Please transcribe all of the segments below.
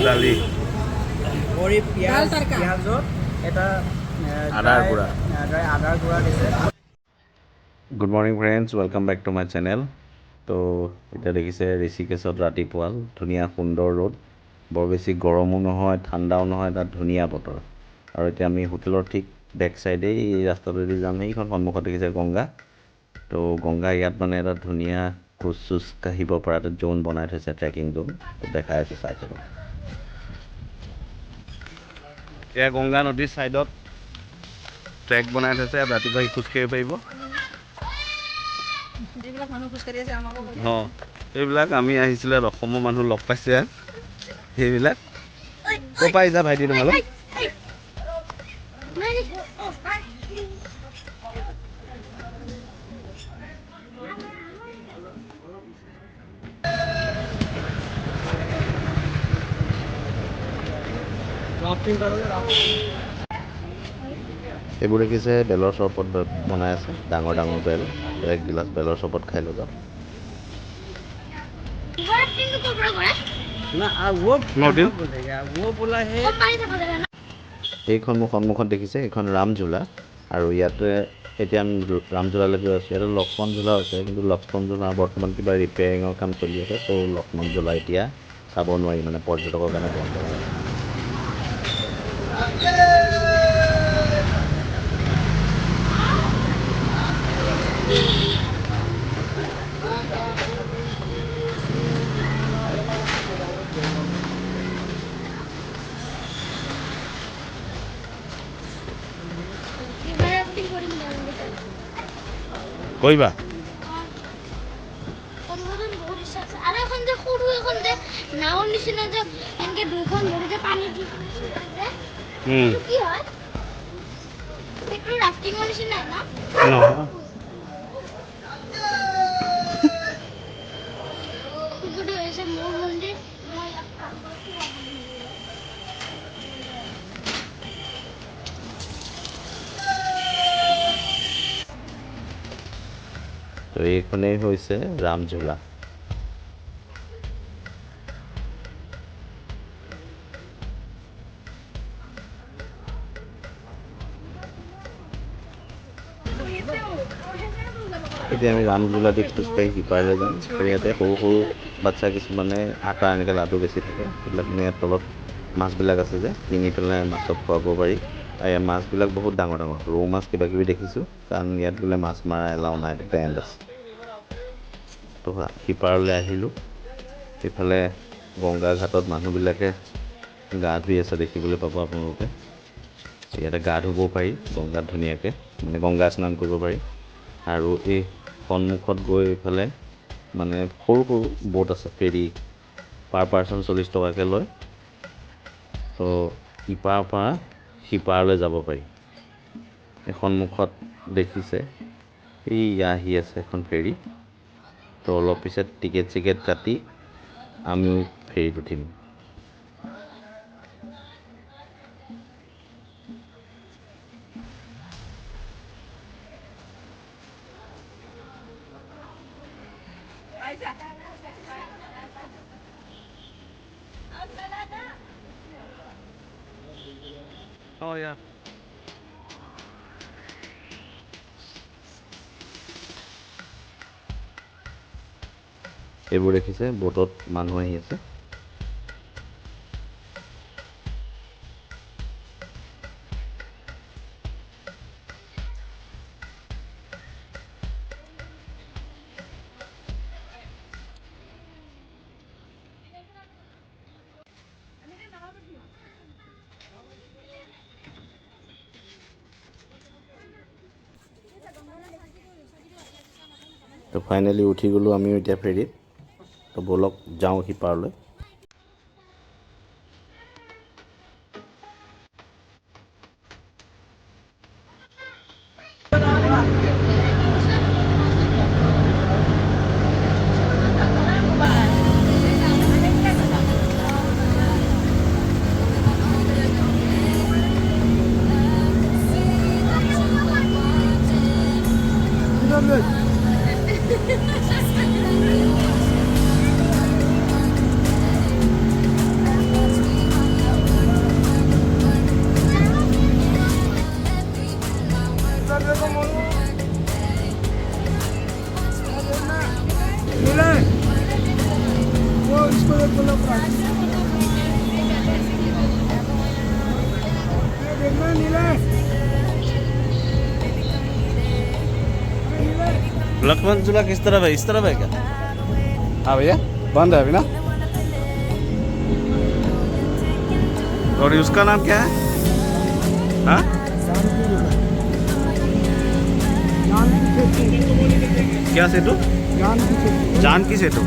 দালি বড়ি পিঁয়াজত এটা আদাৰ গুড়া আদাৰ গুড়া দিছে। Good morning friends, welcome back to my channel. তো এতিয়া দেখিছে ঋষিকেশত ৰাতিপুৱা ধুনীয়া সুন্দৰ ৰ'দ, বৰ বেছি গৰমো নহয় ঠাণ্ডাও নহয়, তাত ধুনীয়া বতৰ। আৰু এতিয়া আমি হোটেলৰ ঠিক বেক চাইডেই এই ৰাস্তাটোদি যাম। সেইখন সন্মুখত দেখিছে গংগা। তো গংগা ইয়াত মানে এটা ধুনীয়া খোজ চোজ কাঢ়িব পৰা এটা জোন বনাই থৈছে, ট্ৰেকিং জোন। তো দেখাই আছোঁ, চাই থাকক। এয়া গংগা নদীৰ ছাইডত ট্ৰেক বনাই থৈছে, ৰাতিপুৱা খোজকাঢ়িব পাৰিব। অঁ, এইবিলাক আমি আহিছিলে অসমৰ মানুহ লগ পাইছে ইয়াত। সেইবিলাক ক'ৰ পৰা আহিছা ভাইটি তোমালোক? এইবোৰ দেখিছে বেলৰ চৰবত বনাই আছে, ডাঙৰ ডাঙৰ বেল। এক গিলাচ বেলৰ চৰবত খাই লৈ যাওক। এইখন মোৰ সন্মুখত দেখিছে, এইখন ৰামঝোলা। আৰু ইয়াতে এতিয়া আমি ৰামঝোলালৈ গৈ আছোঁ। ইয়াতে লক্ষ্মণ ঝোলা আছে, কিন্তু লক্ষ্মণ ঝোলা বৰ্তমান কিবা ৰিপেয়াৰিঙৰ কাম চলি আছে। ত' লক্ষ্মণ ঝোলা এতিয়া চাব নোৱাৰি, মানে পৰ্যটকৰ কাৰণে বন্ধ হয়। কৰিবা? নাওৰ নিচিনা যে এনেকে দুইখন ধৰি পানী কি হয়? ৰাফটিঙৰ নিচিনা ন? তো এইখনেই হৈছে ৰামঝোলা। এতিয়া আমি ৰামঝোলাদি খোজকাঢ়ি সিপাৰলৈ যাম। ইয়াতে সৰু সৰু বাচ্ছা কিছুমানে আটা এনেকৈ লাডু বেছি থাকে। সেইবিলাক ইয়াত তলত মাছবিলাক আছে যে কিনি পেলাই মাছক খুৱাব পাৰি। আৰু ইয়াৰ মাছবিলাক বহুত ডাঙৰ ডাঙৰ, ৰৌ মাছ কিবা কিবি দেখিছোঁ, কাৰণ ইয়াত বোলে মাছ মৰা এলাও নাই, বেণ্ড আছে। তো সিপাৰলৈ আহিলোঁ। সেইফালে গংগা ঘাটত মানুহবিলাকে গা ধুই আছে, দেখিবলৈ পাব আপোনালোকে। ইয়াতে গা ধুব পাৰি গংগাত ধুনীয়াকৈ, মানে গংগা স্নান কৰিব পাৰি। আৰু এই সন্মুখত গৈ এইফালে মানে সৰু সৰু ব'ট আছে, ফেৰী, পাৰ পাৰ্চন 40 টকাকৈ লয়। তো ইপাৰৰ পৰা সিপাৰলৈ যাব পাৰি। এই সন্মুখত দেখিছে এই আহি আছে এখন ফেৰী। তো অলপ পিছত টিকেট চিকেট কাটি আমিও ফেৰীত উঠিম। Oh yeah. এইবোৰ দেখিছে ব'টত মানুহ আহি আছে। তো ফাইনেলি উঠি গ'লোঁ আমিও এতিয়া ফেৰীত। তো ব'লক যাওঁ সিপাৰলৈ। लक्ष्मण झूला किस तरफ है? इस तरफ है क्या? हाँ भैया बंद है अभी ना। और उसका नाम क्या है? हाँ? क्या सेतु? जानकी सेतु।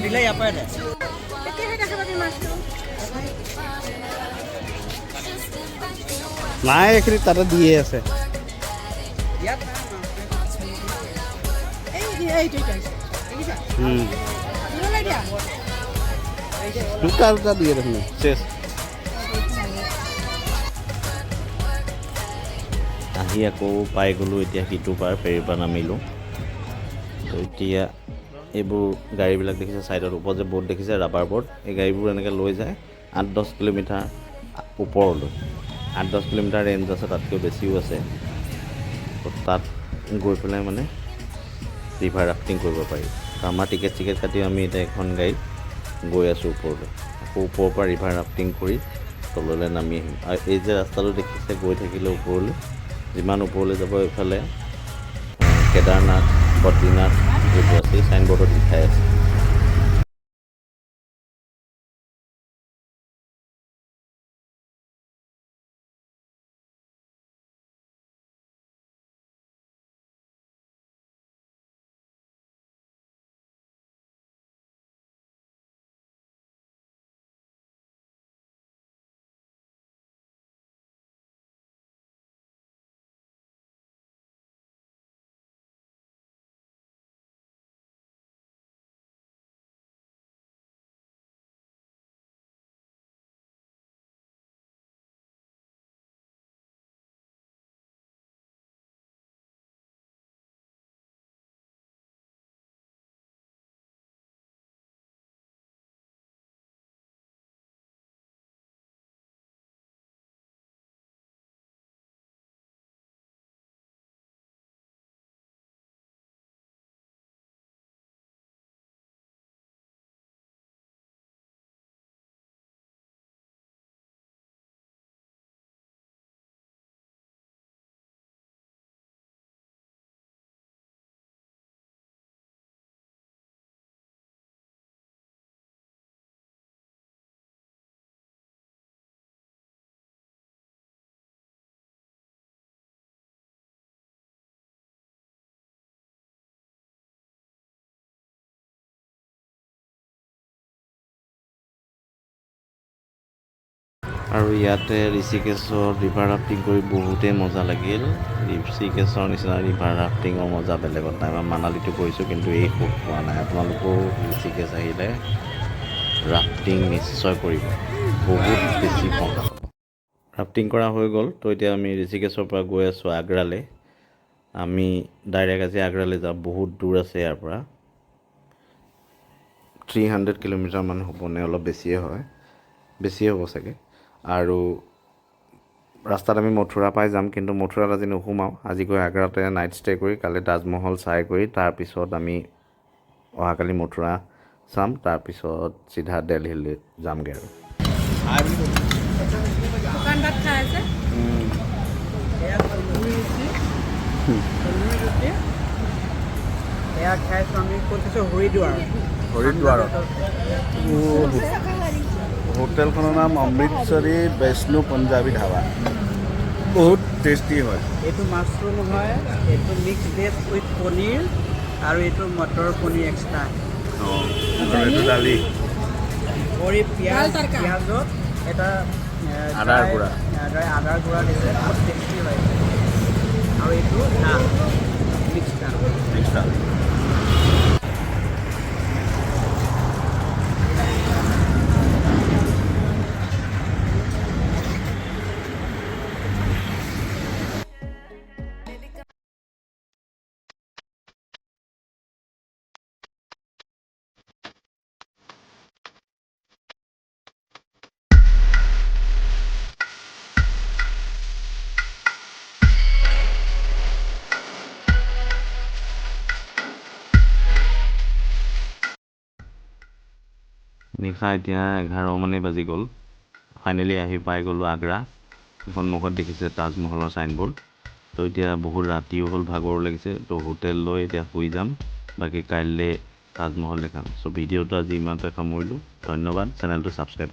দিলে ইয়াৰ পৰাই দে নাই এইখিনি তাতে দিয়ে আছে। ইয়াত দুটা দুটা দিয়ে দেখোন শেষ। আহি আকৌ পাই গ'লোঁ এতিয়া সিটো পাৰ ফেৰীৰ পৰা নামিলোঁ। তো এতিয়া এইবোৰ গাড়ীবিলাক দেখিছে ছাইডত ওপৰত যে বৰ্ড দেখিছে ৰাবাৰ বৰ্ড, এই গাড়ীবোৰ এনেকৈ লৈ যায় 8-10 কিলোমিটাৰ ওপৰলৈ। 8-10 কিলোমিটাৰ ৰেঞ্জ আছে, তাতকৈ বেছিও আছে। তো তাত গৈ পেলাই মানে ৰিভাৰ ৰাফটিং কৰিব পাৰি। তো আমাৰ টিকেট কাটি আমি এতিয়া এখন গাড়ীত গৈ আছোঁ ওপৰলৈ। আকৌ ওপৰৰ পৰা ৰিভাৰ ৰাফটিং কৰি তললৈ নামি আহিম। আৰু এই যে ৰাস্তাটো দেখিছে গৈ থাকিলে ওপৰলৈ, যিমান ওপৰলৈ যাব এইফালে কেদাৰনাথ, বদ্ৰীনাথ এইবোৰ আছে, চাইনবৰ্ডত লিখাই আছে। আৰু ইয়াতে ঋষিকেশৰ ৰিভাৰ ৰাফটিং কৰি বহুতেই মজা লাগিল। ঋষিকেশৰ নিচিনা ৰিভাৰ ৰাফটিঙৰ মজা বেলেগত নাই। মই মানালীটো কৰিছোঁ কিন্তু এই সুখ পোৱা নাই। আপোনালোকেও ঋষিকেশ আহিলে ৰাফটিং নিশ্চয় কৰিব, বহুত বেছি মজা হ'ব। ৰাফটিং কৰা হৈ গ'ল। তো এতিয়া আমি ঋষিকেশৰ পৰা গৈ আছোঁ আগ্ৰালৈ। আমি ডাইৰেক্ট আজি আগ্ৰালৈ যাওঁ, বহুত দূৰ আছে ইয়াৰ পৰা। 300 কিলোমিটাৰমান হ'ব নে অলপ বেছিয়ে হয়, বেছিয়ে হ'ব চাগে। আৰু ৰাস্তাত আমি মথুৰা পাই যাম, কিন্তু মথুৰাত আজি নোসোমাওঁ। আজি গৈ আগ্ৰাতে নাইট ষ্টে' কৰি কালি তাজমহল চাই কৰি তাৰপিছত আমি অহাকালি মথুৰা চাম, তাৰপিছত চিধা দিল্লীলৈ যামগৈ আৰু। এয়া খাইছোঁ আমি, ক'ত খাইছোঁ? হৰিদ্বাৰত। হোটেলখনৰ নাম অমৃতসৰী বৈষ্ণু পঞ্জাবী ধাবা। বহুত টেষ্টি হয়। এইটো মাছৰুম হয়, এইটো মিক্স ভেজ উইথ পনীৰ, আৰু এইটো মটৰ পনীৰ এক্সট্ৰা। এইটো দালি, পিঁয়াজত এটা আদাৰ গুড়া দিছে, বহুত টেষ্টি হয়। আৰু এইটো নান, মিক্স নান। নিশা এতিয়া 11 মানে বাজি গ'ল। ফাইনেলি আহি পাই গ'লোঁ আগ্ৰা। সন্মুখত দেখিছে তাজমহলৰ ছাইনবোৰ্ড। তো এতিয়া বহুত ৰাতিও হ'ল, ভাগৰ লাগিছে। তো হোটেল লৈ এতিয়া শুই যাম। বাকী কাইলৈ তাজমহল দেখাম। চ' ভিডিঅ'টো আজি ইমানতে সামৰিলোঁ। ধন্যবাদ। চেনেলটো ছাবস্ক্ৰাইব